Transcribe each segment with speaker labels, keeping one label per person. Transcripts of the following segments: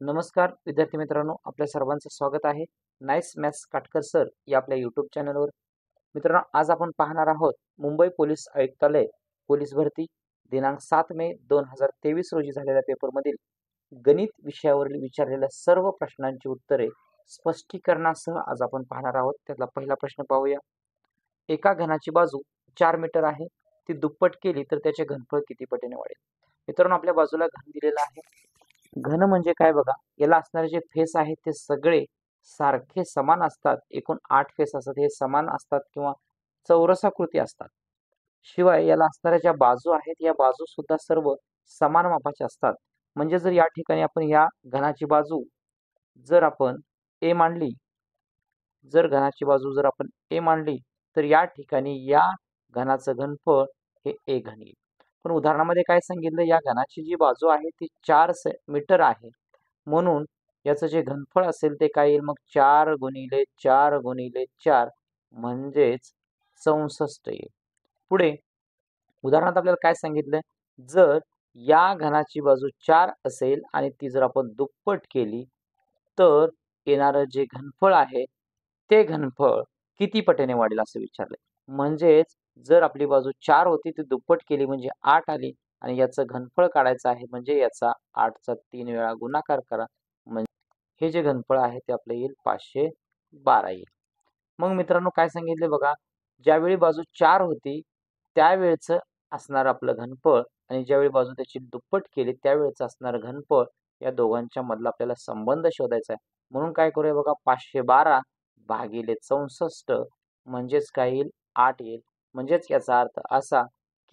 Speaker 1: नमस्कार विद्यार्थी मित्रांनो, आपल्या सर्वांचं स्वागत आहे नाईस मॅथ्स काटकर सर या आपल्या यूट्यूब चॅनलवर। मित्रांनो, आज आपण पाहणार आहोत मुंबई पोलीस आयुक्तालय पोलीस भरती दिनांक 7 मे 2023 रोजी झालेल्या पेपरमधील गणित विषयावरील विचारलेल्या सर्व प्रश्नांची उत्तरे स्पष्टीकरणासह आज आपण पाहणार आहोत। त्यातला पहिला प्रश्न पाहूया। एका घनाची बाजू 4 मीटर आहे, ती दुप्पट केली तर त्याचे घनफळ किती पटीने वाढेल? मित्रांनो, आपल्या बाजूला घन दिलेला आहे। घन म्हणजे काय बघा, याला असणारे जे फेस आहेत ते सगळे सारखे समान असतात। एकूण 8 फेस असतात, हे समान असतात किंवा चौरसाकृती असतात। शिवाय याला असणाऱ्या ज्या बाजू आहेत या बाजू सुद्धा सर्व समान मापाच्या असतात। म्हणजे जर या ठिकाणी आपण या घनाची बाजू जर आपण ए मांडली, जर मांडली तर या ठिकाणी या घनाचं घनफळ हे ए घन येईल। पण उदाहरणामध्ये काय सांगितलं, या घनाची जी बाजू आहे ती 4 मीटर आहे, म्हणून याचं जे घनफळ असेल ते काय येईल, मग 4 गुणिले 4 गुणिले 4 म्हणजेच 64 येईल। पुढे उदाहरणात आपल्याला काय सांगितलं, जर या घनाची बाजू 4 असेल आणि ती जर आपण दुप्पट केली तर येणारं जे घनफळ आहे ते घनफळ किती पटीने वाढेल असं विचारलंय। म्हणजेच जर आपली बाजू 4 होती ती दुप्पट केली म्हणजे 8 आली आणि याचं घनफळ काढायचं आहे, म्हणजे याचा 8चा 3 वेळा गुणाकार करा, म्हणजे हे जे घनफळ आहे ते आपलं येईल 512 येईल। मग मित्रांनो काय सांगितले बघा, ज्यावेळी बाजू 4 होती त्यावेळेचं असणार आपलं घनफळ आणि ज्यावेळी बाजू त्याची दुप्पट केली त्यावेळेचं असणारं घनफळ, या दोघांच्या मधला आपल्याला संबंध शोधायचा आहे। म्हणून काय करूया बघा, 512 भागिले 64 म्हणजेच काय येईल, 8 येईल। म्हणजेच याचा अर्थ असा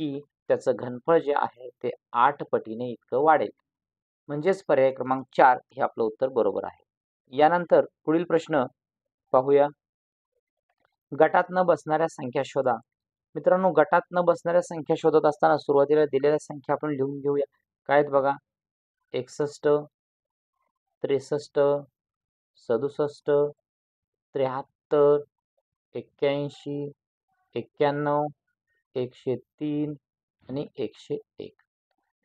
Speaker 1: की त्याचं घनफळ जे आहे ते 8 पटीने इतकं वाढेल। म्हणजेच पर्याय क्रमांक 4 हे आपलं उत्तर बरोबर आहे। यानंतर पुढील प्रश्न पाहूया। गटात न बसणाऱ्या संख्या शोधा। मित्रांनो, गटात न बसणाऱ्या संख्या शोधत असताना सुरुवातीला दिलेल्या संख्या आपण लिहून घेऊया। काय आहेत बघा, 61, 63, 67, 73, 81, 91, 103 आणि 101।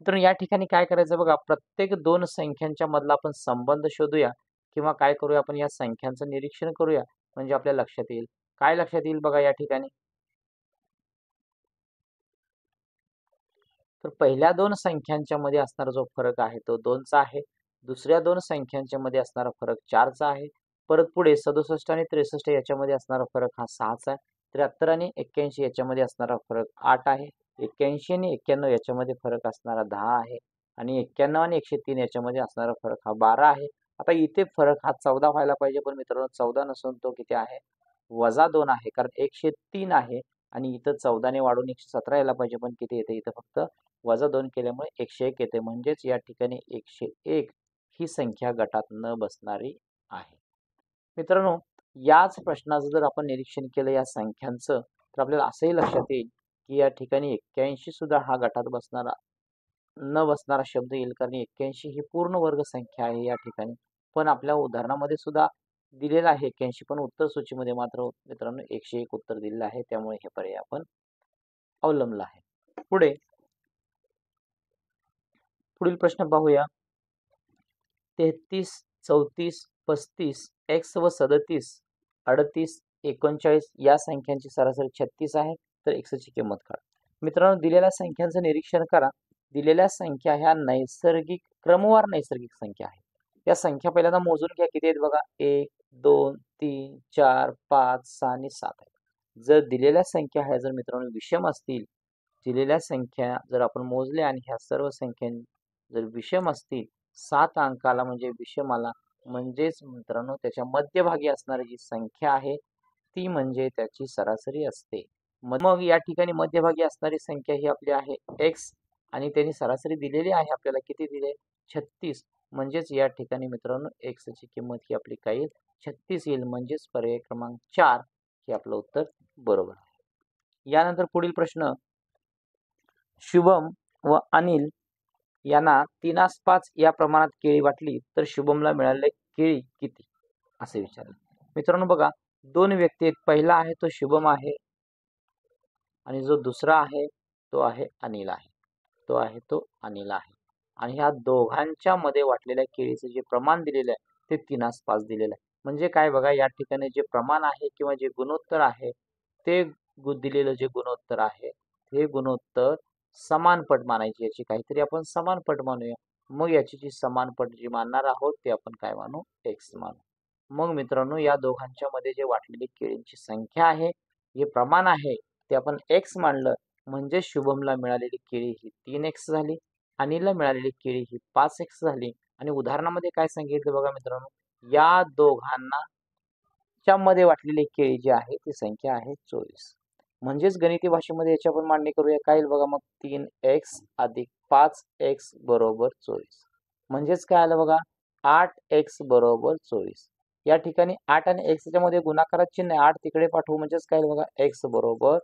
Speaker 1: मित्रांनो, या ठिकाणी काय करायचं बघा, प्रत्येक दोन संख्यांच्या मधला आपण संबंध शोधूया किंवा काय करूया, आपण या संख्यांचं निरीक्षण करूया, म्हणजे आपल्या लक्षात येईल। काय लक्षात येईल बघा या ठिकाणी, तर पहिल्या दोन संख्यांच्या मध्ये असणारा जो फरक आहे तो 2चा आहे, दुसऱ्या दोन संख्यांच्या मध्ये असणारा फरक 4चा आहे, परत पुढे 67 आणि 63 याच्यामध्ये असणारा फरक हा 6चा आहे, 73 आणि 81 याच्यामध्ये असणारा फरक 8 आहे, 81 आणि 91 याच्यामध्ये फरक असणारा 10 आहे आणि 91 आणि 103 याच्यामध्ये असणारा फरक हा 12 आहे। आता इथे फरक हा 14 व्हायला पाहिजे, पण मित्रांनो 14 नसून तो किती आहे, -2 आहे, कारण 103 आहे आणि इथं 14 ने वाढून 117 यायला पाहिजे, पण किती येते इथं फक्त -2 केल्यामुळे 101 येते। म्हणजेच या ठिकाणी 101 ही संख्या गटात न बसणारी आहे। मित्रांनो, याच प्रश्नाचं जर आपण निरीक्षण केलं या संख्यांचं, तर आपल्याला असंही लक्षात येईल की या ठिकाणी 81 सुद्धा हा गटात न बसणारा शब्द येईल, कारण 81 ही पूर्ण वर्ग संख्या आहे या ठिकाणी। पण आपल्या उदाहरणामध्ये सुद्धा दिलेला आहे 81, पण उत्तर सूचीमध्ये मात्र मित्रांनो 101 उत्तर दिलेलं आहे, त्यामुळे हे पर्याय आपण अवलंबला आहे। पुढील प्रश्न पाहूया। 33, 34, 35, x व 37, 38, 39 या संख्यांची सरासरी 36 आहे, तर x ची किंमत काढा। मित्रांनो, दिलेल्या संख्यांचं निरीक्षण करा। दिलेल्या संख्या ह्या नैसर्गिक क्रमवार नैसर्गिक संख्या आहेत। या संख्या पहिल्यांदा मोजून घ्या, किती आहेत बघा, 1, 2, 3, 4, 5, 6 आणि 7 आहेत। जर दिलेल्या संख्या ह्या जर मित्रांनो विषम असतील, दिलेल्या संख्या जर आपण मोजल्या आणि ह्या सर्व संख्या जर विषम असतील, 7 अंकाला म्हणजे विषमाला, म्हणजेच मित्रांनो त्याच्या मध्यभागी असणारी जी संख्या आहे ती म्हणजे त्याची सरासरी असते। मग या ठिकाणी मध्यभागी असणारी संख्या ही आपली आहे x आणि त्यांनी सरासरी दिलेली आहे आपल्याला, किती दिले, 36। म्हणजेच या ठिकाणी मित्रांनो x ची किंमत ही आपली काय येईल, 36 येईल। म्हणजेच पर्याय क्रमांक 4 हे आपलं उत्तर बरोबर आहे। यानंतर पुढील प्रश्न, शुभम व अनिल यांना 3:5 या प्रमाणात केळी वाटली तर शुभमला मिळाले केळी किती असे विचारले। मित्रांनो बघा, दोन व्यक्ती आहेत, पहिला आहे तो शुभम आहे आणि जो दुसरा आहे तो आहे अनिल आहे, तो अनिल आहे। आणि ह्या दोघांच्या मध्ये वाटलेल्या केळीचं जे प्रमाण दिलेलं आहे ते 3:5 दिलेलं आहे. म्हणजे काय बघा, या ठिकाणी जे प्रमाण आहे किंवा जे गुणोत्तर आहे ते दिलेलं जे गुणोत्तर आहे हे गुणोत्तर समानपट मानायची, याची काहीतरी आपण समानपट मानूया. मग याची जी समानपट जी मानणार आहोत ते आपण काय मानू, एक्स मानू. मग मित्रांनो, या दोघांच्या मध्ये जे वाटलेली केळींची संख्या आहे, हे प्रमाण आहे, ते आपण एक्स मानलं म्हणजे शुभमला मिळालेली केळी ही 3x झाली, अनिलला मिळालेली केळी ही 5x झाली. आणि उदाहरणामध्ये काय सांगितलं बघा मित्रांनो, या दोघांना च्या मध्ये वाटलेली केळी जी आहे ती संख्या आहे 24. म्हणजेच गणिती भाषेमध्ये याची आपण मांडणी करूया. काय येईल बघा मग, 3x अधिक 5x बरोबर 24. म्हणजेच काय आलं बघा, 8x बरोबर 24. या ठिकाणी 8 आणि x च्या मध्ये गुणाकारात चिन्ह आहे, 8 तिकडे पाठवू म्हणजेच काय बघा, x बरोबर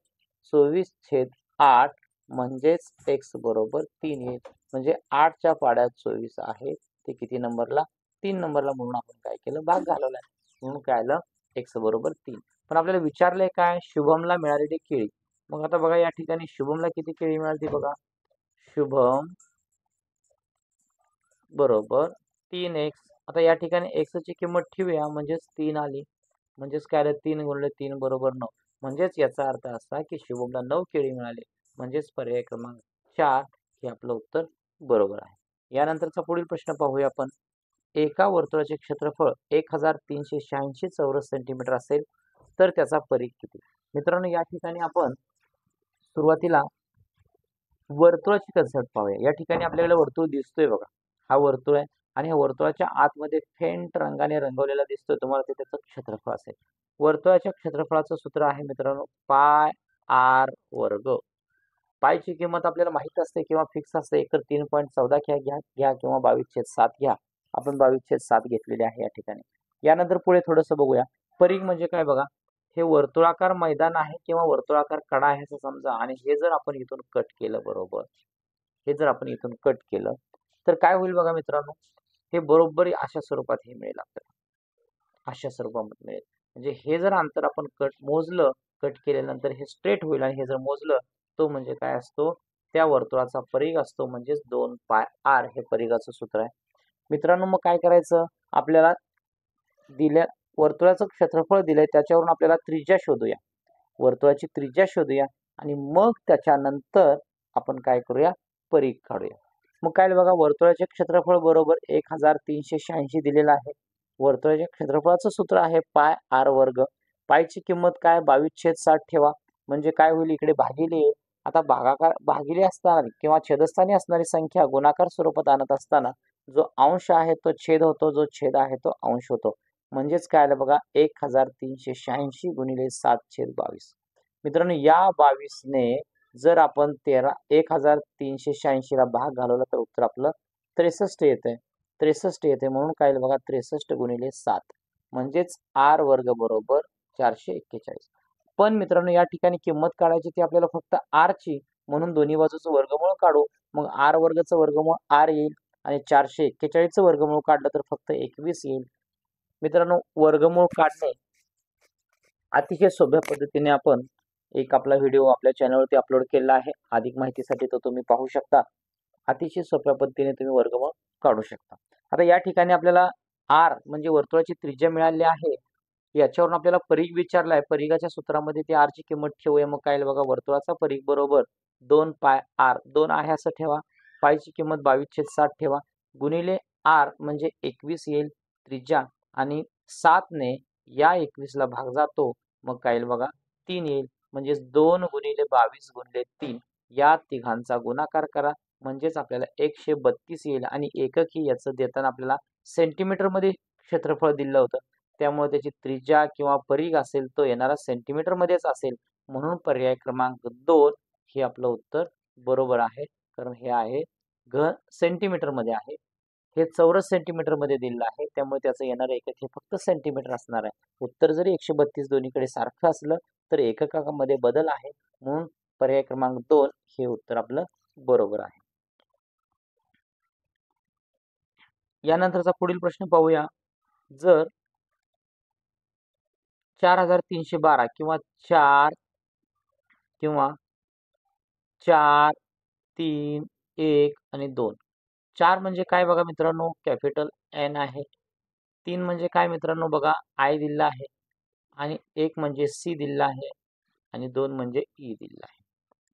Speaker 1: 24/8 म्हणजेच x बरोबर 3 येईल. म्हणजे 8च्या पाड्यात 24 आहे, ते किती नंबरला, 3 नंबरला, म्हणून आपण काय केलं, भाग घालवलाय. म्हणून काय आलं, x बरोबर 3. पण आपल्याला विचारलंय काय, शुभमला मिळालेली केळी. मग आता बघा, या ठिकाणी शुभमला किती केळी मिळाली बघा, शुभम बरोबर 3x. आता या ठिकाणी x ची किंमत ठेवूया, म्हणजेच 3 आली. म्हणजेच काय आलं, 3 गुणिले 3 बरोबर 9. म्हणजेच याचा अर्थ असा की शुभमला 9 केळी मिळाली. म्हणजेच पर्याय क्रमांक 4 हे आपलं उत्तर बरोबर आहे. यानंतरचा पुढील प्रश्न पाहूया आपण. एका वर्तुळाचे क्षेत्रफळ 1386 चौरस सेंटीमीटर असेल तर त्याचा परिघ किती. मित्रांनो, या ठिकाणी आपण सुरुवातीला वर्तुळाची कन्सेप्ट पाहूया. या ठिकाणी आपल्याला वर्तुळ दिसतोय बघा, हा वर्तुळ आहे आणि ह्या वर्तुळाच्या आतमध्ये फेंट रंगाने रंगवलेला दिसतोय तुम्हाला, ते त्याचं क्षेत्रफळ असेल. वर्तुळाच्या क्षेत्रफळाचं सूत्र आहे मित्रांनो पाय आर वर्ग. पायची किंमत आपल्याला माहित असते किंवा फिक्स असते, एक तर 3.14 घ्या किंवा 22/7 घ्या. आपण 22/7 घेतलेले आहे या ठिकाणी. यानंतर पुढे थोडंसं बघूया. परिघ म्हणजे काय बघा, हे वर्तुळाकार मैदान आहे किंवा वर्तुळाकार कडा आहे असं समजा, आणि हे जर आपण इथून कट केलं, बरोबर, हे जर आपण इथून कट केलं तर काय होईल बघा मित्रांनो, हे बरोबर अशा स्वरूपात हे मिळेल आपल्याला, अशा स्वरूपामध्ये मिळेल. म्हणजे हे जर अंतर आपण मोजलं, कट केल्यानंतर हे स्ट्रेट होईल, आणि हे जर मोजलं तो म्हणजे काय असतो, त्या वर्तुळाचा परिघ असतो, म्हणजेच 2πr हे परिघाचं सूत्र आहे. मित्रांनो, मग काय करायचं, आपल्याला दिल्या वर्तुळाचं क्षेत्रफळ दिलंय त्याच्यावरून आपल्याला त्रिज्या शोधूया, वर्तुळाची त्रिज्या शोधूया, आणि मग त्याच्यानंतर आपण काय करूया, परिघ काढूया. मग काय बघा, वर्तुळाचे क्षेत्रफळ बरोबर 1386 दिलेलं आहे. वर्तुळाच्या क्षेत्रफळाचं सूत्र आहे पाय आर वर्ग. पायची किंमत काय, 22/7 ठेवा, म्हणजे काय होईल, इकडे भागिले येईल. आता भागिले असताना किंवा छेदस्थानी असणारी संख्या गुणाकार स्वरूपात आणत असताना जो अंश आहे तो छेद होतो, जो छेद आहे तो अंश होतो. म्हणजेच काय आलं बघा, 1386 गुणिले 7/22. मित्रांनो, या 22 ने जर आपण 1386 ला भाग घालवला तर उत्तर आपलं 63 येते. 63 येते, म्हणून काय बघा, 63 गुणिले 7 म्हणजेच आर वर्ग बरोबर 441. पण मित्रांनो, या ठिकाणी किंमत काढायची ती आपल्याला फक्त आर ची, म्हणून दोन्ही बाजूचं वर्गमूळ काढू. मग आर वर्गचं वर्गमूळ आर येईल, आणि 441चं वर्गमूळ काढलं तर फक्त 21 येईल. मित्रांनो, वर्गमूळ काढणे अतिशय सोप्या पद्धतीने आपण एक आपला व्हिडिओ आपल्या चॅनलवरती अपलोड केला आहे, अधिक माहितीसाठी तो तुम्ही पाहू शकता. अतिशय सोप्या पद्धतीने तुम्ही वर्गमूळ काढू शकता. आता या ठिकाणी आपल्याला आर म्हणजे वर्तुळाची त्रिज्या मिळाली आहे, याच्यावरून आपल्याला परिघ विचारलाय. परिघाच्या सूत्रामध्ये ती आर ची किंमत ठेवूया. मग काय बघा, वर्तुळाचा परिघ बरोबर 2πr, 2 आहे असं ठेवा, पायची किंमत 22/7 ठेवा, गुणिले आर म्हणजे 21 येईल त्रिज्या, आणि 7 ने या 21 ला भाग जातो, मग काय येईल बघा, 3 येईल. म्हणजेच 2 गुणिले 22 गुणिले 3 या तिघांचा गुणाकार करा, म्हणजेच आपल्याला 132 येईल. आणि एककी याचं देताना आपल्याला सेंटीमीटर मध्ये क्षेत्रफळ दिलं होतं, त्यामुळे त्याची त्रिज्या किंवा परिघ असेल तो येणारा सेंटीमीटर मध्येच असेल. म्हणून पर्याय क्रमांक 2 हे आपलं उत्तर बरोबर आहे, कारण हे आहे सेंटीमीटर मध्ये आहे. हे चौरस सेंटीमीटर मध्ये दिलेलं आहे, त्यामुळे त्याचं येणारं एकक हे फक्त सेंटीमीटर असणार आहे. उत्तर जरी 132 दोन्हीकडे सारखं असलं तर एककामध्ये बदल आहे, म्हणून पर्याय क्रमांक 2 हे उत्तर आपलं बरोबर आहे. यानंतरचा पुढील प्रश्न पाहूया. जर 4312 किंवा 4 किंवा 4, 3, 1 आणि 2 4 म्हणजे काय बघा मित्रांनो, कॅपिटल एन आहे. 3 म्हणजे काय मित्रांनो बघा, आय दिलेला आहे आणि 1 म्हणजे सी दिलेला आहे आणि 2 म्हणजे ई दिलेला आहे.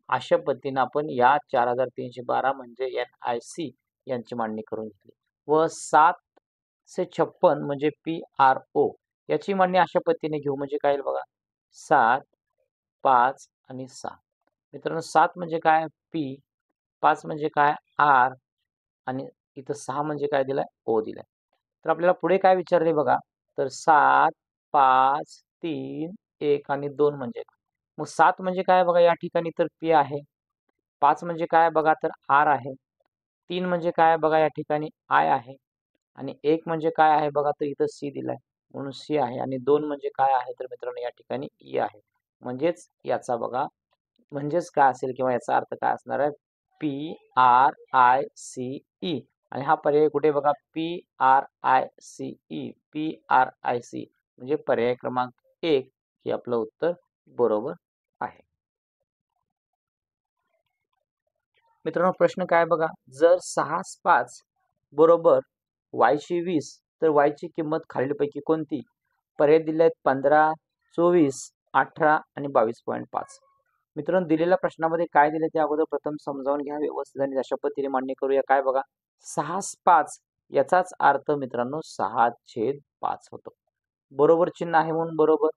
Speaker 1: अशा पद्धतीने आपण या 4312 म्हणजे NIC यांची मांडणी करून घेतली व 756 म्हणजे PRO याची मांडणी अशा पद्धतीने घेऊ म्हणजे काय येईल बघा, 7, 5 आणि 6. मित्रांनो 7 म्हणजे काय P, 5 म्हणजे काय R आणि इथं 6 म्हणजे काय दिलाय O दिलाय. तर आपल्याला पुढे काय विचारले बघा, तर 7, 5, 3, 1 आणि 2 म्हणजे काय? मग 7 म्हणजे काय बघा या ठिकाणी तर P आहे. 5 म्हणजे काय बघा तर R आहे. 3 म्हणजे काय बघा या ठिकाणी I आहे आणि 1 म्हणजे काय आहे बघा तर इथं C दिलाय म्हणून C आहे आणि 2 म्हणजे काय आहे तर मित्रांनो या ठिकाणी E आहे. म्हणजेच याचा बघा म्हणजेच काय असेल किंवा याचा अर्थ काय असणार आहे PRICE आणि हा पर्याय कुठे बघा PRICE PRIC म्हणजे पर्याय क्रमांक 1 हे आपलं उत्तर बरोबर आहे. मित्रांनो प्रश्न काय बघा, जर 6 5 बरोबर y ची 20 तर y ची किंमत खालीलपैकी कोणती? पर्याय दिले आहेत 15, 24, 18 आणि 22.5. मित्रांनो दिलेल्या प्रश्नामध्ये काय दिले ते अगोदर प्रथम समजावून घ्या व्यवस्थित आणि अशा पद्धतीने मांडणी करूया. काय बघा 6 5 याचाच अर्थ मित्रांनो 6/5 होतो. बरोबर चिन्ह आहे म्हणून बरोबर.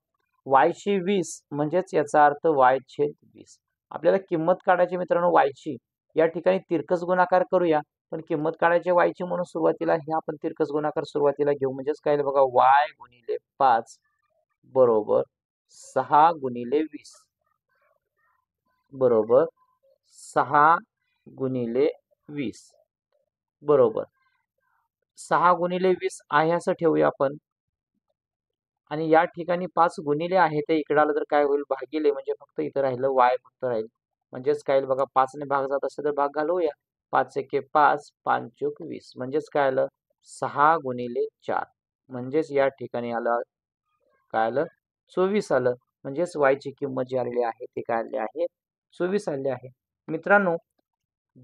Speaker 1: y ची 20 म्हणजेच याचा अर्थ y/20. आपल्याला किंमत काढायची मित्रांनो y ची. या ठिकाणी तिरकस गुणाकार करूया पण किंमत काढायची y ची म्हणून सुरुवातीला हे आपण तिरकस गुणाकार सुरुवातीला घेऊ म्हणजेच काय बघा y गुणिले 5 बरोबर 6 गुणिले 20 बरोबर 6 गुणिले 20 बरोबर 6 गुणिले 20 आहे असं ठेवूया आपण आणि या ठिकाणी 5 गुणिले आहे ते इकडे आलं तर काय होईल भागिले म्हणजे फक्त इथं राहिलं y फक्त राहील म्हणजेच काय बघा 5 ने भाग जात असेल तर भाग घालवूया 5 एके 5 5 चोक 20 म्हणजेच काय आलं 6 गुणिले 4 म्हणजेच या ठिकाणी आलं काय आलं 24 आलं म्हणजेच y ची किंमत जी आलेली आहे ती काय आलेली आहे 24 आलेली आहे. मित्रांनो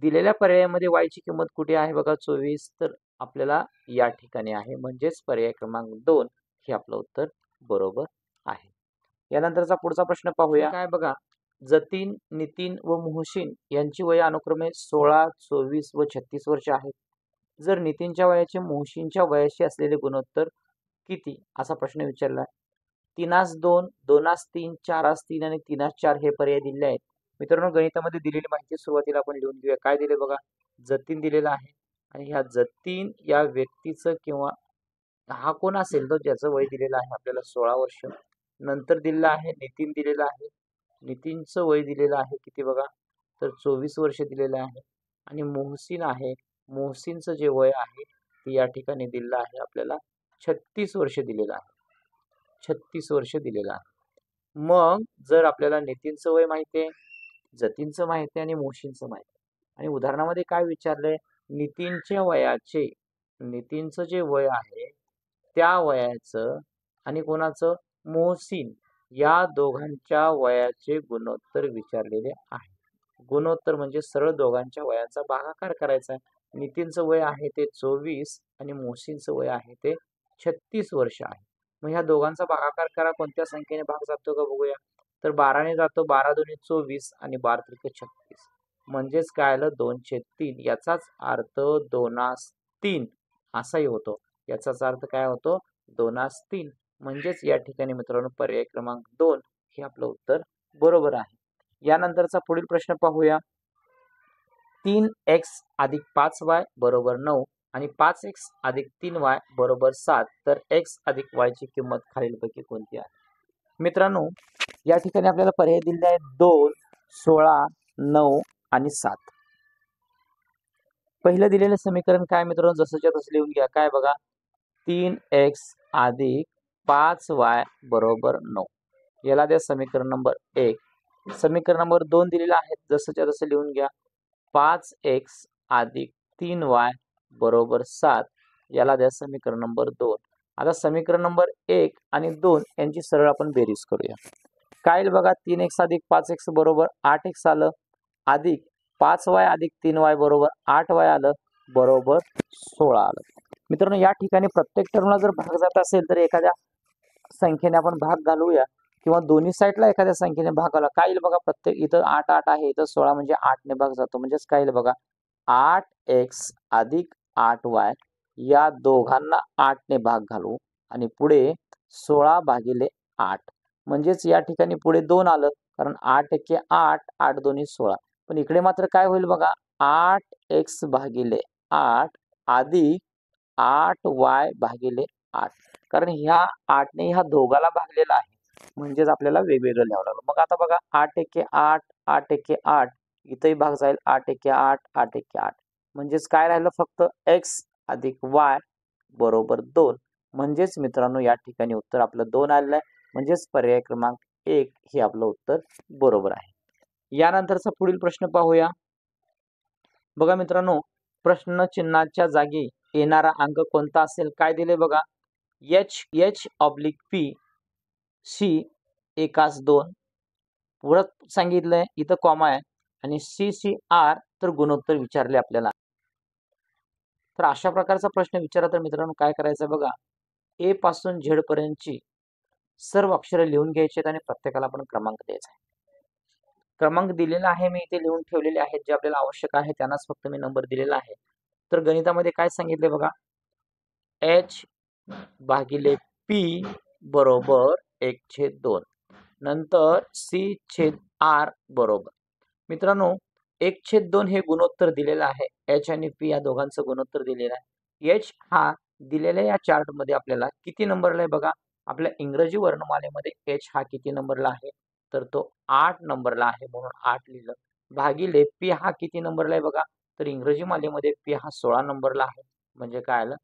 Speaker 1: दिलेल्या पर्यायामध्ये y ची किंमत कुठे आहे बघा 24 तर आपल्याला या ठिकाणी आहे म्हणजेच पर्याय क्रमांक 2 हे आपलं उत्तर बरोबर आहे. यानंतरचा पुढचा प्रश्न पाहूया. काय बघा जतीन, नितीन व मोहसिन यांची वय अनुक्रमे 16, 24 व 36 वर्ष आहेत. जर नितीनच्या वयाचे मोहसिनच्या वयाशी असलेले गुणोत्तर किती असा प्रश्न विचारला. 3:2, 2:3, 4:3 आणि 3:4 हे पर्याय दिलेले आहेत. मित्रांनो गणितामध्ये दिलेली माहिती सुरुवातीला आपण लिहून घेऊया. काय दिले बघा जतीन दिलेला आहे आणि ह्या जतीन या व्यक्तीचं किंवा हा कोण असेल तर ज्याचं वय दिलेलं आहे आपल्याला 16 वर्ष. नंतर दिलेलं आहे नितीन दिलेला आहे. नितीनचं वय दिलेलं आहे किती बघा तर 24 वर्ष दिलेलं आहे आणि मोहसिन आहे. मोहसिनचं जे वय आहे ते या ठिकाणी दिलेलं आहे आपल्याला 36 वर्ष दिलेलं आहे. 36 वर्ष दिलेलं आहे. मग जर आपल्याला नितीनचं वय माहिती आहे, जतीनचं माहिती आहे आणि मोहसिनचं माहिती आहे आणि उदाहरणामध्ये काय विचारलंय नितीनच्या वयाचे नितीनचं जे वय आहे त्या वयाचं आणि कोणाचं मोहसिन या दोघांच्या वयाचे गुणोत्तर विचारलेले आहे. गुणोत्तर म्हणजे सरळ दोघांच्या वयाचा भागाकार करायचा आहे. नितीनचं वय आहे ते 24 आणि मोहसिनचं वय आहे ते 36 वर्ष आहे. मग ह्या दोघांचा भागाकार करा कोणत्या संख्येने भाग जातो का बघूया. तर 12 ने जातो 12 दुणे 24 आणि 12 त्रिके 36 म्हणजेच काय आलं 2/3 याचाच अर्थ 2/3 असाही होतो. याचाच अर्थ काय होतो 2/3 म्हणजेच या ठिकाणी मित्रांनो पर्याय क्रमांक 2 हे आपलं उत्तर बरोबर आहे. यानंतरचा पुढील प्रश्न पाहूया. 3x अधिक 5y बरोबर 9 आणि 5x अधिक 3y बरोबर 7 तर x अधिक y ची किंमत खालीलपैकी कोणती आहे. मित्रांनो या ठिकाणी आपल्याला पर्याय दिलेले आहेत 2, 16, 9 आणि 7. पहिलं दिलेलं समीकरण काय मित्रांनो जसंच्या तसं लिहून घ्या. काय बघा 3x अधिक 5y बरोबर 9 याला द्या समीकरण नंबर 1. समीकरण नंबर 2 दिलेलं आहे जसंच्या तसं लिहून घ्या. 5x अधिक 3y बरोबर 7 याला द्या समीकरण नंबर 2. आता समीकरण नंबर 1 आणि 2 यांची सरळ आपण बेरीज करूया. काय येईल बघा 3x अधिक 5x बरोबर 8x आलं अधिक 5y अधिक 3y बरोबर 8y आलं बरोबर 16 आलं. मित्रांनो या ठिकाणी प्रत्येक टर्मला जर भाग जात असेल तर एखाद्या संख्येने आपण भाग घालूया किंवा दोन्ही साईडला एखाद्या संख्येने भाग घाला. काय येईल बघा, प्रत्येक इथं 8 8 आहे, इथं 16 म्हणजे 8 ने भाग जातो. म्हणजेच काय येईल बघा, 8x अधिक 8y या दोघांना 8 ने भाग घालू आणि पुढे 16 भागिले 8 म्हणजेच या ठिकाणी पुढे 2 आलं, कारण 8 एके 8 8 दोन्ही 16. पण इकडे मात्र काय होईल बघा, 8x भागिले 8 अधिक 8y भागिले 8, कारण ह्या 8 ने ह्या दोघाला भागलेला आहे म्हणजेच आपल्याला वेगवेगळं लिहावं लागलं. मग आता बघा 8 एके 8 8 एके 8 इथंही भाग जाईल, 8 एके 8 8 एके 8 म्हणजेच काय राहिलं, फक्त x अधिक y बरोबर 2. म्हणजेच मित्रांनो या ठिकाणी उत्तर आपलं 2 आलेलं आहे. म्हणजेच पर्याय क्रमांक 1 हे आपलं उत्तर बरोबर आहे. यानंतरचा पुढील प्रश्न पाहूया. बघा मित्रांनो, प्रश्न चिन्हाच्या जागी येणारा अंक कोणता असेल? काय दिले बघा, h ऑब्लिक p c एकास 2 पुढं सांगितलंय, इथं कॉमा आहे आणि CCR तर गुणोत्तर विचारले आपल्याला. तर अशा प्रकारचा प्रश्न विचारा तर मित्रांनो काय करायचं बघा, A पासून Z पर्यंतची सर्व अक्षरे लिहून घ्यायची आणि प्रत्येकाला आपण क्रमांक द्यायचा आहे. क्रमांक दिलेला आहे, मी इथे लिहून ठेवलेले आहेत, जे आपल्याला आवश्यक आहे त्यांनाच फक्त मी नंबर दिलेला आहे. तर गणितामध्ये काय सांगितले बघा, h भागिले p बरोबर 1/2 नंतर C/R बरोबर. मित्रांनो 1/2 हे गुणोत्तर दिलेलं आहे, h आणि p या दोघांचं गुणोत्तर दिलेलं आहे. h हा दिलेल्या या चार्ट मध्ये आपल्याला किती नंबरला आहे बघा, आपल्या इंग्रजी वर्णमालेमध्ये h हा किती नंबरला आहे, तर तो 8 नंबरला आहे म्हणून 8 लिहिलं. भागिले p हा किती नंबरला आहे बघा, तर इंग्रजी मालेमध्ये p हा 16 नंबरला आहे म्हणजे काय आलं,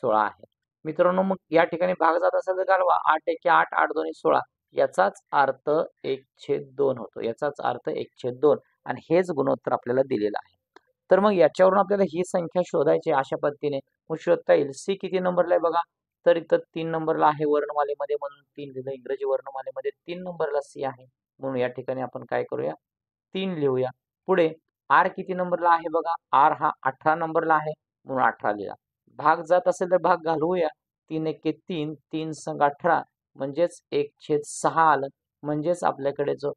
Speaker 1: 16 आहे. मित्रांनो मग या ठिकाणी भाग जात असेल तर घालवा, 8 एके 8 8 दोन्ही 16 याचाच अर्थ 1/2 होतो, याचाच अर्थ 1/2 आणि हेच गुणोत्तर आपल्याला दिलेलं आहे. तर मग याच्यावरून आपल्याला ही संख्या शोधायची अशा पद्धतीने मग शोधता येईल. सी किती नंबरला आहे बघा, तर इथं 3 नंबरला आहे वर्णमालेमध्ये म्हणून 3 लिहिलं, इंग्रजी वर्णमालेमध्ये 3 नंबरला सी आहे म्हणून या ठिकाणी आपण काय करूया, 3 लिहूया. पुढे आर किती नंबरला आहे बघा, आर हा 18 नंबरला आहे म्हणून 18 लिहा. भाग जात असेल तर भाग घालवूया, 3 एके 3 3 संग 18 म्हणजेच 1/6 आलं. म्हणजेच आपल्याकडे जो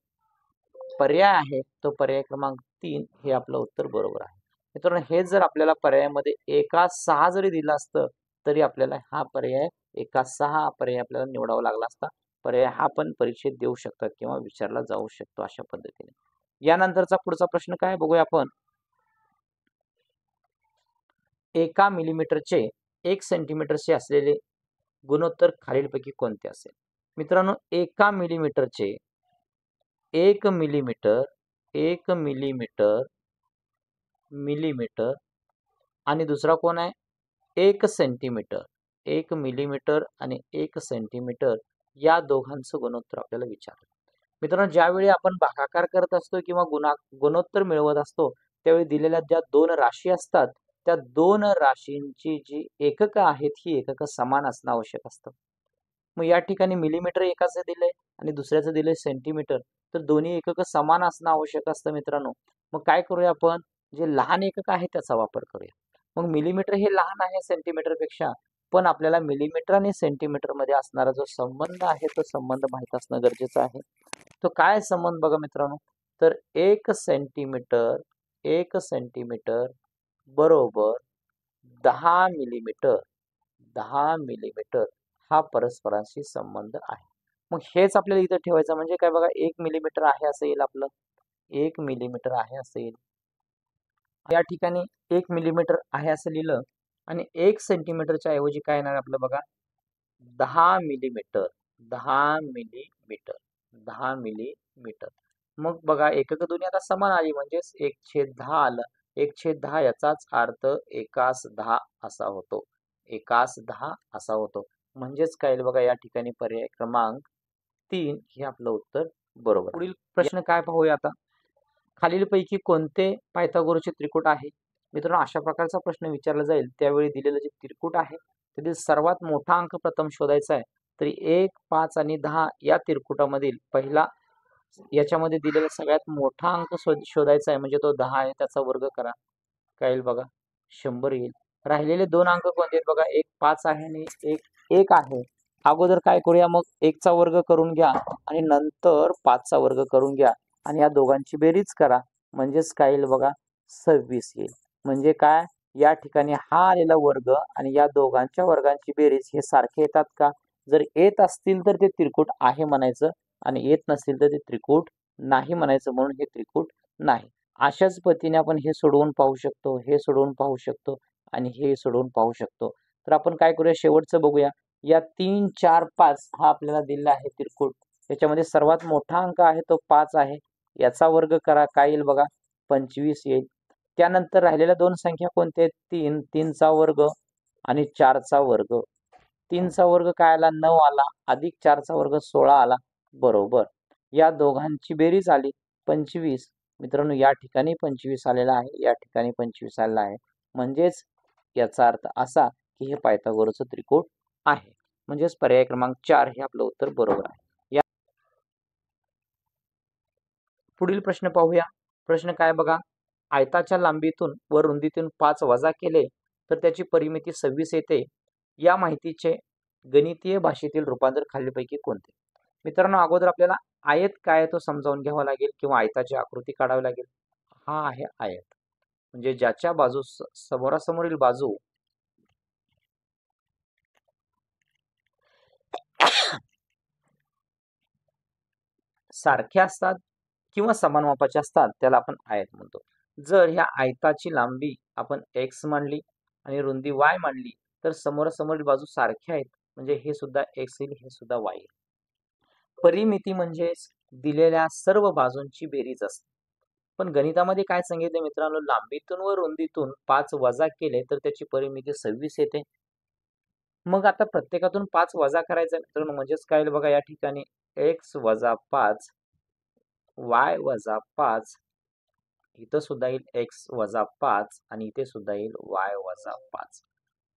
Speaker 1: पर्याय आहे तो पर्याय क्रमांक 3 हे आपलं उत्तर बरोबर आहे. मित्रांनो हे जर आपल्याला पर्यायामध्ये 1/6 जरी दिलं असतं तरी आपल्याला हा पर्याय 1/6 पर्याय आपल्याला निवडावा लागला असता. पर्याय हा पण परीक्षेत देऊ शकतात किंवा विचारला जाऊ शकतो अशा पद्धतीने. यानंतरचा पुढचा प्रश्न काय बघूया आपण. 1 मिलीमीटरचे 1 सेंटीमीटरचे असलेले गुणोत्तर खालीलपैकी कोणते असेल? मित्रांनो 1 मिलीमीटरचे 1 मिलीमीटर 1 मिलीमीटर मिलीमीटर आणि दुसरा कोण आहे 1 सेंटीमीटर 1 मिलीमीटर आणि 1 सेंटीमीटर या दोघांचं गुणोत्तर आपल्याला विचारलं. मित्रांनो ज्यावेळी आपण भागाकार करत असतो किंवा गुणोत्तर मिळवत असतो त्यावेळी दिलेल्या ज्या दोन राशी असतात त्या दोन राशींची जी एककं आहेत ही एककं समान असणं आवश्यक असतं. मग या ठिकाणी मिलीमीटर एकाचं दिलंय आणि दुसऱ्याचं दिलंय सेंटीमीटर, तर दोन्ही एककं समान असणं आवश्यक असतं मित्रांनो. मग काय करूया आपण, जे लहान एकक आहे त्याचा वापर करूया. मग मिलीमीटर हे लहान आहे सेंटीमीटर पेक्षा, पण आपल्याला मिलीमीटर आणि सेंटीमीटर मध्ये असणारा जो संबंध आहे तो संबंध माहित असणं गरजेचं आहे. तो काय संबंध बघा मित्रांनो, तर 1 सेंटीमीटर बरोबर 10 मिलीमीटर 10 मिलीमीटर हा परस्परांशी संबंध आहे. मग हेच आपल्याला इथं ठेवायचं म्हणजे काय बघा, 1 मिलीमीटर आहे असं येईल आपलं, 1 मिलीमीटर आहे असं येईल. या ठिकाणी 1 मिलीमीटर आहे असं लिहिलं आणि 1 सेंटीमीटरच्या ऐवजी काय येणार आपलं बघा, 10 मिलीमीटर 10 मिलीमीटर 10 मिलीमीटर. मग बघा एकक दोन्ही आता समान आली म्हणजेच 1/10 आलं. 1/10 याचाच अर्थ 1/10 असा होतो, 1/10 असा होतो. म्हणजेच काय बघा या ठिकाणी पर्याय क्रमांक 3 हे आपलं उत्तर बरोबर. पुढील प्रश्न काय पाहूया आता, खालीलपैकी कोणते पायथागोरसचे त्रिकूट आहे? मित्रांनो अशा प्रकारचा प्रश्न विचारला जाईल त्यावेळी दिलेलं जे त्रिकूट आहे त्यातील सर्वात मोठा अंक प्रथम शोधायचा आहे. तरी 1 5 आणि 10 या त्रिकुटामधील पहिला याच्यामध्ये दिलेला सगळ्यात मोठा अंक शोधायचा आहे म्हणजे तो 10 आहे, त्याचा वर्ग करा. काय येईल बघा, 100 येईल. राहिलेले दोन अंक कोणते आहेत बघा, एक 5 आहे आणि एक 1 आहे. अगोदर काय करूया मग, 1 चा वर्ग करून घ्या आणि नंतर 5 चा वर्ग करून घ्या आणि या दोघांची बेरीज करा. म्हणजेच काय येईल बघा, 26 येईल. म्हणजे काय, या ठिकाणी हा आलेला वर्ग आणि या दोघांच्या वर्गांची बेरीज हे सारखे येतात का? जर येत असतील तर ते त्रिकूट आहे म्हणायचं आणि येत नसतील तर ते त्रिकूट नाही म्हणायचं, म्हणून हे त्रिकूट नाही. अशाच पद्धतीने आपण हे सोडवून पाहू शकतो, हे सोडवून पाहू शकतो आणि हे सोडवून पाहू शकतो. तर आपण काय करूया, शेवटचं बघूया. या 3, 4, 5 हा आपल्याला दिलेला आहे त्रिकूट. याच्यामध्ये सर्वात मोठा अंक आहे तो 5 आहे. याचा वर्ग करा, काय येईल बघा, 25 येईल. त्यानंतर राहिलेल्या दोन संख्या कोणत्या आहेत, 3, 3 चा वर्ग आणि 4 चा वर्ग. 3 चा वर्ग काय आला, 9 आला, अधिक 4 चा वर्ग 16 आला, बरोबर. या दोघांची बेरीज आली 25. मित्रांनो, या ठिकाणी 25 आलेला आहे, या ठिकाणी 25 आलेला आहे. म्हणजेच याचा अर्थ असा की हे पायथागोरसचं त्रिकूट आहे. म्हणजेच पर्याय क्रमांक 4 हे आपलं उत्तर बरोबर आहे. या पुढील प्रश्न पाहूया. प्रश्न काय बघा, आयताच्या लांबीतून व रुंदीतून 5 वजा केले तर त्याची परिमिती 26 येते. या माहितीचे गणितीय भाषेतील रूपांतर खालीलपैकी कोणते? मित्रांनो, अगोदर आपल्याला आयत काय आहे तो समजावून घ्यावा लागेल किंवा आयताची आकृती काढावी लागेल. हा आहे आयत, म्हणजे ज्याच्या बाजू समोरासमोरील बाजू सारख्या असतात किंवा समान मापाचे असतात त्याला आपण आयत म्हणतो. जर ह्या आयताची लांबी आपण x मानली आणि रुंदी y मानली तर समोरासमोरील बाजू सारख्या आहेत, म्हणजे हे सुद्धा x येईल, हे सुद्धा y येईल. परिमिती म्हणजेच दिलेल्या सर्व बाजूंची बेरीज असते. पण गणितामध्ये काय सांगितले मित्रांनो, लांबीतून व रुंदीतून 5 वजा केले तर त्याची परिमिती 26 येते. मग आता प्रत्येकातून 5 वजा करायचं मित्रांनो, म्हणजेच काय येईल बघा, या ठिकाणी x वजा 5, y वजा 5, इथं सुद्धा येईल x वजा 5 आणि इथे सुद्धा येईल y वजा 5.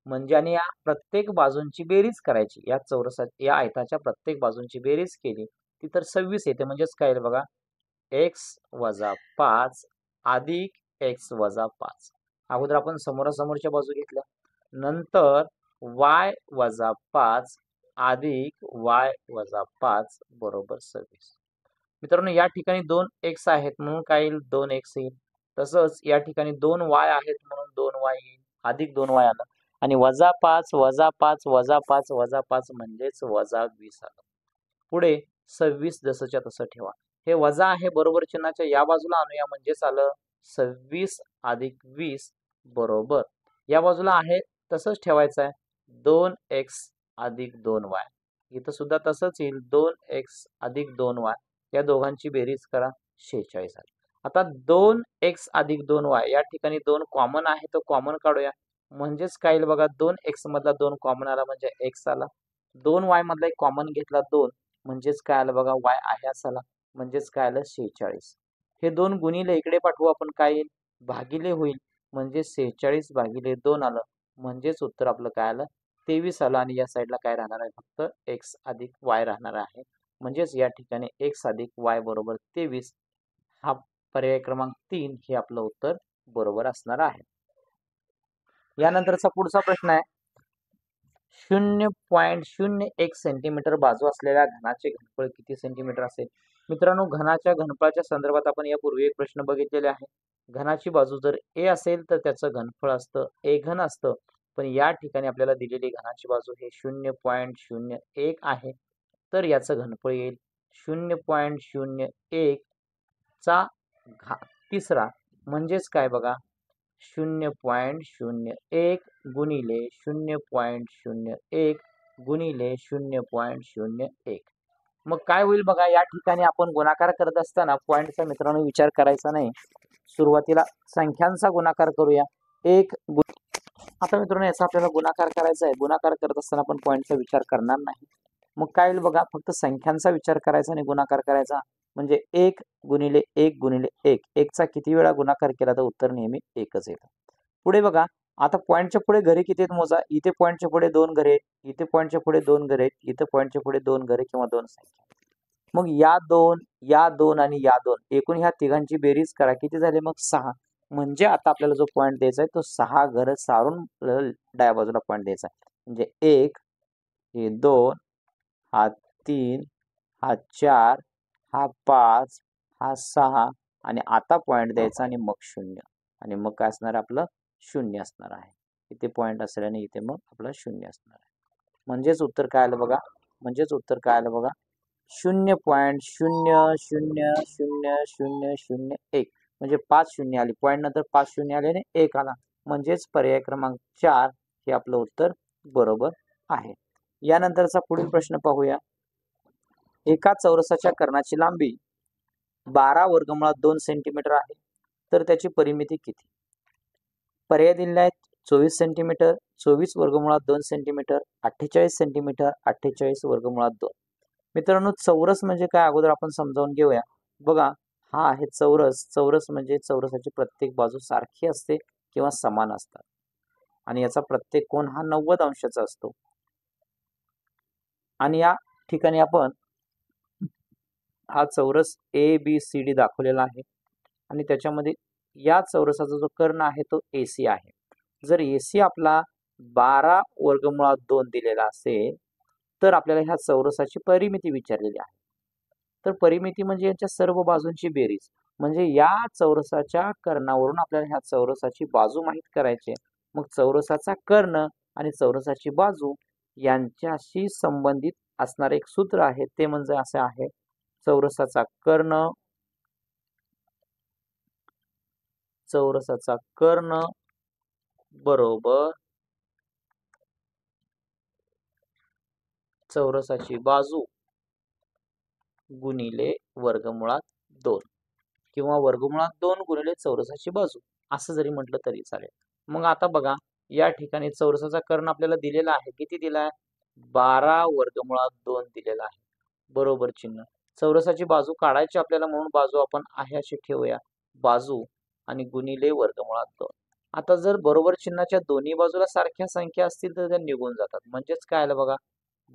Speaker 1: म्हणजे आणि या प्रत्येक बाजूंची बेरीज करायची. या या आयताच्या प्रत्येक बाजूंची बेरीज केली ती तर 26 येते. म्हणजेच काय येईल बघा, x वजा 5 अधिक x वजा 5. अगोदर आपण समोरासमोरच्या बाजू घेतल्या, नंतर y वजा 5 अधिक y वजा 5 बरोबर 26. मित्रांनो, या ठिकाणी 2x आहेत म्हणून काय येईल, 2x येईल. तसंच या ठिकाणी 2y आहेत म्हणून 2y येईल, अधिक 2y आलं आणि वजा 5 वजा 5 वजा 5 वजा 5 म्हणजेच वजा 20 आलं. पुढे 26 जसंच्या तसं ठेवा. हे वजा आहे, बरोबर चिन्हाच्या या बाजूला आणूया, म्हणजेच आलं 26 अधिक 20 बरोबर. या बाजूला आहे तसंच ठेवायचं आहे, 2x अधिक 2y. इथं सुद्धा तसंच येईल, 2x अधिक 2y. या दोघांची बेरीज करा, 46 आली. आता 2x अधिक 2y, या ठिकाणी 2 कॉमन आहे तो कॉमन काढूया. म्हणजेच काय येईल बघा, 2x मधला 2 कॉमन आला म्हणजे x आला. 2y मधला एक कॉमन घेतला 2, म्हणजेच काय आलं बघा, y आहे असा आला. म्हणजेच काय आलं, 46. हे 2 गुणिले इकडे पाठवू आपण, काय येईल, भागिले होईल, म्हणजे 46 भागिले 2 आलं. म्हणजेच उत्तर आपलं काय आलं, 23 आलं. आणि या साईडला काय राहणार आहे, फक्त x अधिक y राहणार आहे. म्हणजेच या ठिकाणी x अधिक y बरोबर 23. हा पर्याय क्रमांक 3 हे आपलं उत्तर बरोबर असणार आहे. यानंतरचा पुढचा प्रश्न आहे, 0.01 सेंटीमीटर बाजू असलेल्या घनाचे घनफळ किती सेंटीमीटर असेल? मित्रांनो, घनाच्या घनफळाच्या संदर्भात आपण यापूर्वी एक प्रश्न बघितलेले आहे. घनाची बाजू जर a असेल तर त्याचं घनफळ असतं a घन असतं. पण या ठिकाणी आपल्याला दिलेली घनाची बाजू हे 0.01 आहे, तर याचं घनफळ येईल 0.01 चा तिसरा. म्हणजेच काय बघा, 0.01 गुणिले 0.01 गुणिले 0.01. मग काय होईल बघा, या ठिकाणी आपण गुणाकार करत असताना पॉईंटचा मित्रांनो विचार करायचा नाही. सुरुवातीला संख्यांचा गुणाकार करूया. आता मित्रांनो याचा आपल्याला गुणाकार करायचा आहे. गुणाकार करत असताना आपण पॉईंटचा विचार करणार नाही. मग काय होईल बघा, फक्त संख्यांचा विचार करायचा आणि गुणाकार करायचा. म्हणजे 1 गुणिले 1 गुणिले 1, 1 चा किती वेळा गुणाकार केला तर उत्तर नेहमी 1च येतं. पुढे बघा, आता पॉईंटच्या पुढे घरे किती आहेत मोजा. इथे पॉईंटच्या पुढे 2 घरे आहेत, इथे पॉईंटच्या पुढे 2 घरे आहेत, इथे पॉईंटच्या पुढे 2 घरे किंवा 2 संख्या. मग या 2 आणि या 2 एकूण ह्या तिघांची बेरीज करा, किती झाले मग 6. म्हणजे आता आपल्याला जो पॉईंट द्यायचा आहे तो 6 घरं सारून डाव्या बाजूला पॉईंट द्यायचा आहे. म्हणजे 1, हे 2, हा 3, हा 4, हा 5, हा 6 आणि आता पॉईंट द्यायचा आणि मग 0 आणि मग काय असणार आहे आपलं 0 असणार आहे. इथे पॉईंट असेल आणि इथे मग आपलं 0 असणार आहे. म्हणजेच उत्तर काय आलं बघा, 0.000001 म्हणजे 5 शून्य आली. पॉईंट नंतर 5 शून्य आले आणि 1 आला. म्हणजेच पर्याय क्रमांक 4 हे आपलं उत्तर बरोबर आहे. यानंतरचा पुढील प्रश्न पाहूया. एका चौरसाच्या कर्णाची लांबी 12 वर्गमुळात 2 सेंटीमीटर आहे, तर त्याची परिमिती किती? पर्याय दिलेले आहेत 24 सेंटीमीटर, 24 वर्गमुळात 2 सेंटीमीटर, 48 सेंटीमीटर, 48 वर्गमुळात 2. मित्रांनो, चौरस म्हणजे काय अगोदर आपण समजावून घेऊया. बघा, हा आहे चौरस. चौरस म्हणजे चौरसाची प्रत्येक बाजू सारखी असते किंवा समान असतात आणि याचा प्रत्येक कोन हा 90 अंशाचा असतो. आणि या ठिकाणी आपण हा चौरस ABCD दाखवलेला आहे आणि त्याच्यामध्ये या चौरसाचा जो कर्ण आहे तो AC आहे. जर AC आपला 12 वर्गमुळात 2 दिलेला असेल तर आपल्याला ह्या चौरसाची परिमिती विचारलेली आहे. तर परिमिती म्हणजे यांच्या सर्व बाजूंची बेरीज. म्हणजे या चौरसाच्या कर्णावरून आपल्याला ह्या चौरसाची बाजू माहित करायची. मग चौरसाचा कर्ण आणि चौरसाची बाजू यांच्याशी संबंधित असणारे एक सूत्र आहे, ते म्हणजे असे आहे: चौरसाचा कर्ण बरोबर चौरसाची बाजू गुणिले वर्गमुळात 2 किंवा वर्गमुळात 2 गुणिले चौरसाची बाजू असं जरी म्हटलं तरी चालेल. मग आता बघा, या ठिकाणी चौरसाचा कर्ण आपल्याला दिलेला आहे. किती दिला आहे? 12 वर्गमुळात 2 दिलेला आहे. बरोबर चिन्ह. चौरसाची बाजू काढायची आपल्याला, म्हणून बाजू आपण आहे अशी ठेवूया. बाजू आणि गुणिले वर्गमुळात 2. आता जर बरोबर चिन्हाच्या दोन्ही बाजूला सारख्या संख्या असतील तर त्या निघून जातात. म्हणजेच काय आलं बघा,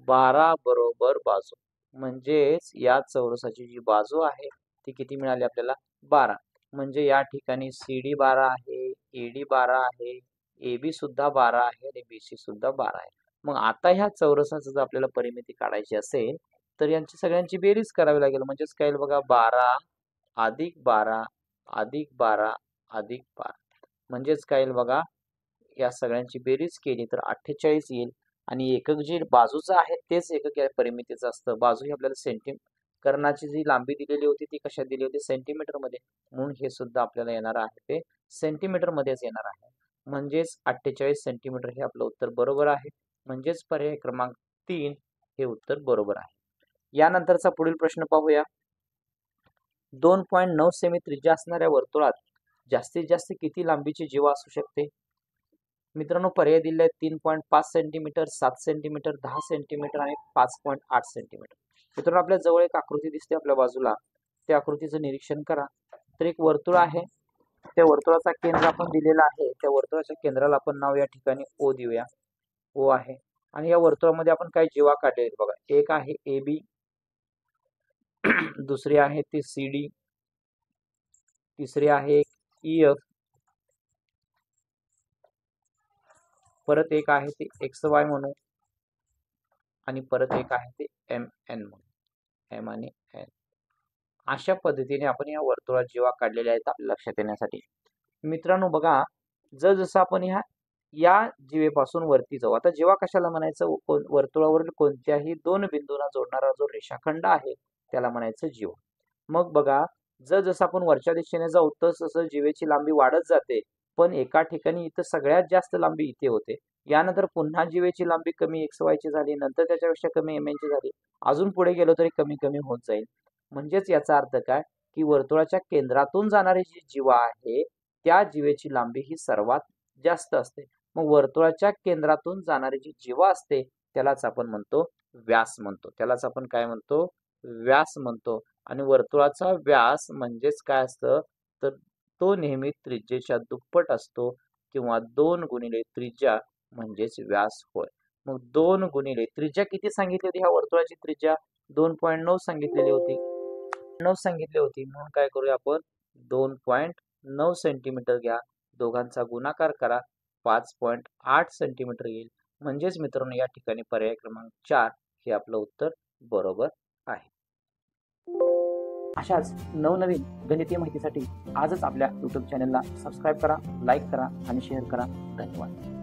Speaker 1: 12 बरोबर बाजू. म्हणजेच या चौरसाची जी बाजू आहे ती किती मिळाली आपल्याला? 12. म्हणजे या ठिकाणी CD 12 आहे, AD 12 आहे, AB सुद्धा 12 आहे आणि BC सुद्धा 12 आहे. मग आता ह्या चौरसाचं जर आपल्याला परिमिती काढायची असेल तर यांची सगळ्यांची बेरीज करावी लागेल. म्हणजेच काय येईल बघा, 12 अधिक 12 अधिक 12 अधिक 12. म्हणजेच काय येईल बघा, या सगळ्यांची बेरीज केली तर 48 येईल आणि एकक जे बाजूचं आहे तेच एकक या परिमितीचं असतं. बाजू ही आपल्याला कर्णाची जी लांबी दिलेली होती ती कशात दिली होती? सेंटीमीटर मध्ये. म्हणून हे सुद्धा आपल्याला येणार आहे ते सेंटीमीटर मध्येच येणार आहे. म्हणजेच 48 सेंटीमीटर हे आपलं उत्तर बरोबर आहे. म्हणजेच पर्याय क्रमांक 3 हे उत्तर बरोबर आहे. यानंतरचा पुढील प्रश्न पाहूया. 2.9 सेमी त्रिज्या असणाऱ्या वर्तुळात जास्तीत जास्त किती लांबीची जीवा असू शकते? मित्रांनो, पर्याय दिले आहेत 3.5 सेंटीमीटर, 7 सेंटीमीटर, 10 सेंटीमीटर आणि 5.8 सेंटीमीटर. मित्रांनो, आपल्या जवळ एक आकृती दिसते आपल्या बाजूला, त्या आकृतीचं निरीक्षण करा. तर एक वर्तुळ आहे, त्या वर्तुळाचा केंद्र आपण दिलेला आहे. त्या वर्तुळाच्या केंद्राला आपण नाव या ठिकाणी O देऊया. O आहे आणि या वर्तुळामध्ये आपण काही जीवा काढले आहेत बघा. एक आहे AB, दुसरी आहे ती CD, तिसरी आहे EF, परत एक आहे ते XY म्हणू आणि परत एक आहे ते MN म्हणू. M आणि N अशा पद्धतीने आपण या वर्तुळात जीवा काढलेल्या आहेत आपल्या लक्षात येण्यासाठी. मित्रांनो बघा, जसं आपण या जीवेपासून वरती जाऊ. आता जीवा कशाला म्हणायचं? वर्तुळावरील कोणत्याही दोन बिंदूंना जोडणारा जो रेषाखंड आहे त्याला म्हणायचं जीवा. मग बघा, जसं आपण वरच्या दिशेने जाऊ तसं जीवेची लांबी वाढत जाते, पण एका ठिकाणी इथं सगळ्यात जास्त लांबी इथे होते. यानंतर पुन्हा जीवेची लांबी कमी XY ची झाली, नंतर त्याच्यापेक्षा कमी MN ची झाली, अजून पुढे गेलो तरी कमी कमी होत जाईल. म्हणजेच याचा अर्थ काय की वर्तुळाच्या केंद्रातून जाणारी जी जीवा आहे त्या जीवेची लांबी ही सर्वात जास्त असते. मग वर्तुळाच्या केंद्रातून जाणारी जी जीवा असते त्यालाच आपण म्हणतो व्यास म्हणतो. त्यालाच आपण काय म्हणतो? व्यास म्हणतो. आणि वर्तुळाचा व्यास म्हणजेच काय असतं तर तो नेहमी त्रिज्येच्या दुप्पट असतो किंवा 2 गुणिले त्रिज्या म्हणजेच व्यास होय. मग 2 गुणिले त्रिज्या किती सांगितली होती? ह्या वर्तुळाची त्रिज्या 2.9 सांगितलेली होती. 9 सांगितली होती, म्हणून काय करूया आपण 2.9 9 सेंटीमीटर घ्या, दोघांचा गुणाकार करा, 5.8 सेंटीमीटर येईल. म्हणजेच मित्रांनो या ठिकाणी पर्याय क्रमांक 4 हे आपलं उत्तर बरोबर आहे. अशाच नवनवीन गणितीय माहितीसाठी आजच आपल्या YouTube चॅनलला सबस्क्राईब करा, लाईक करा आणि शेअर करा. धन्यवाद.